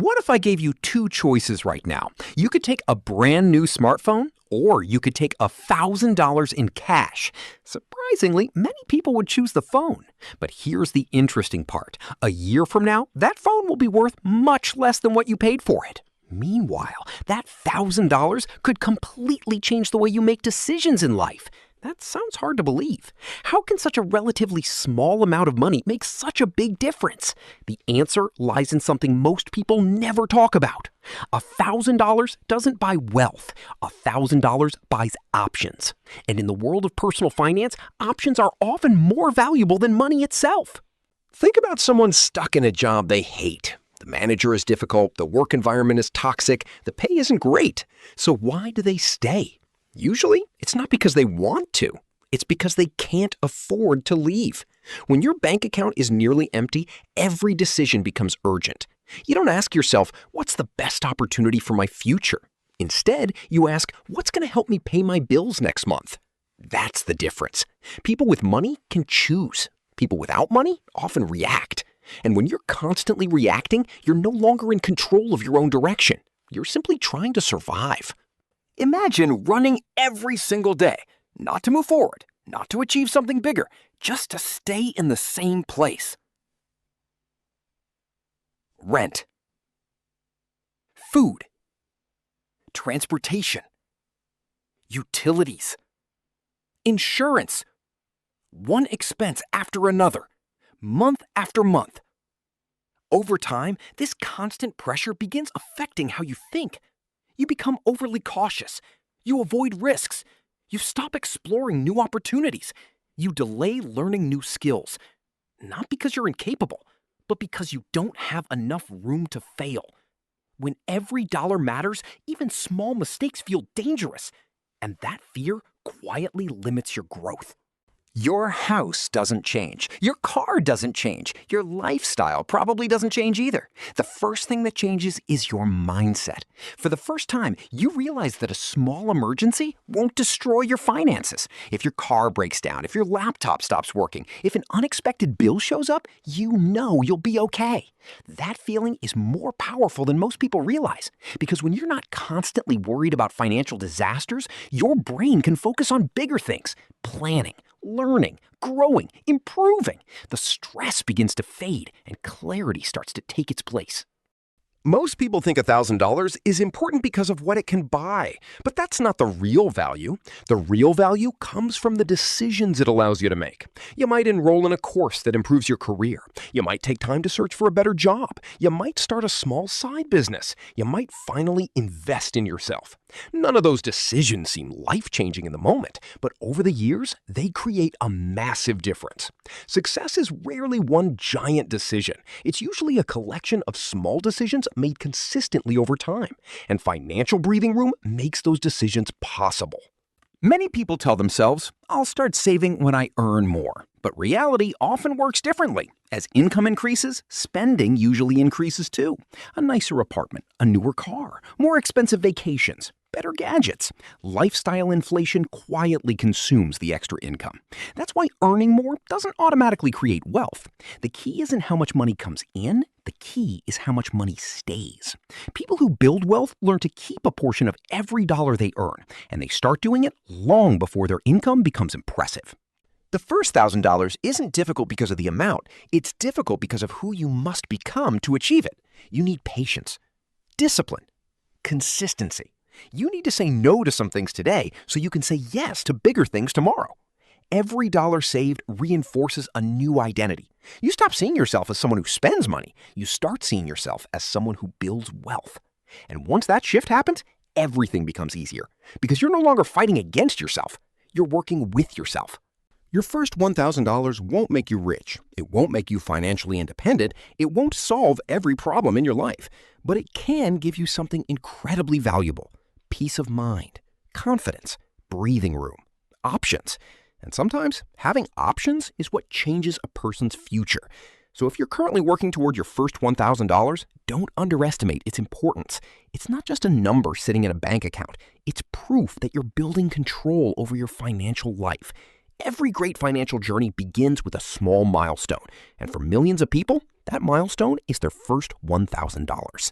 What if I gave you two choices right now? You could take a brand new smartphone, or you could take $1,000 in cash. Surprisingly, many people would choose the phone. But here's the interesting part. A year from now, that phone will be worth much less than what you paid for it. Meanwhile, that $1,000 could completely change the way you make decisions in life. That sounds hard to believe. How can such a relatively small amount of money make such a big difference? The answer lies in something most people never talk about. $1,000 doesn't buy wealth. $1,000 buys options. And in the world of personal finance, options are often more valuable than money itself. Think about someone stuck in a job they hate. The manager is difficult, the work environment is toxic, the pay isn't great. So why do they stay? Usually, it's not because they want to. It's because they can't afford to leave. When your bank account is nearly empty, every decision becomes urgent. You don't ask yourself, what's the best opportunity for my future? Instead, you ask, what's going to help me pay my bills next month? That's the difference. People with money can choose. People without money often react. And when you're constantly reacting, you're no longer in control of your own direction. You're simply trying to survive. Imagine running every single day, not to move forward, not to achieve something bigger, just to stay in the same place. Rent, food, transportation, utilities, insurance, one expense after another, month after month. Over time, this constant pressure begins affecting how you think. You become overly cautious. You avoid risks. You stop exploring new opportunities. You delay learning new skills. Not because you're incapable, but because you don't have enough room to fail. When every dollar matters, even small mistakes feel dangerous. And that fear quietly limits your growth. Your house doesn't change. Your car doesn't change. Your lifestyle probably doesn't change either. The first thing that changes is your mindset. For the first time, you realize that a small emergency won't destroy your finances. If your car breaks down, if your laptop stops working, if an unexpected bill shows up, you know you'll be okay. That feeling is more powerful than most people realize, because when you're not constantly worried about financial disasters, your brain can focus on bigger things: planning, learning, growing, improving. The stress begins to fade and clarity starts to take its place. Most people think $1,000 is important because of what it can buy, but that's not the real value. The real value comes from the decisions it allows you to make. You might enroll in a course that improves your career. You might take time to search for a better job. You might start a small side business. You might finally invest in yourself. None of those decisions seem life-changing in the moment, but over the years, they create a massive difference. Success is rarely one giant decision. It's usually a collection of small decisions made consistently over time, and financial breathing room makes those decisions possible. Many people tell themselves, I'll start saving when I earn more. But reality often works differently. As income increases, spending usually increases too. A nicer apartment, a newer car, more expensive vacations, better gadgets. Lifestyle inflation quietly consumes the extra income. That's why earning more doesn't automatically create wealth. The key isn't how much money comes in. The key is how much money stays. People who build wealth learn to keep a portion of every dollar they earn, and they start doing it long before their income becomes impressive. The first $1,000 isn't difficult because of the amount. It's difficult because of who you must become to achieve it. You need patience, discipline, consistency. You need to say no to some things today so you can say yes to bigger things tomorrow. Every dollar saved reinforces a new identity. You stop seeing yourself as someone who spends money. You start seeing yourself as someone who builds wealth. And once that shift happens, everything becomes easier because you're no longer fighting against yourself. You're working with yourself. Your first $1,000 won't make you rich. It won't make you financially independent. It won't solve every problem in your life. But it can give you something incredibly valuable: peace of mind, confidence, breathing room, options. And sometimes having options is what changes a person's future. So if you're currently working toward your first $1,000, don't underestimate its importance. It's not just a number sitting in a bank account. It's proof that you're building control over your financial life. Every great financial journey begins with a small milestone. And for millions of people, that milestone is their first $1,000.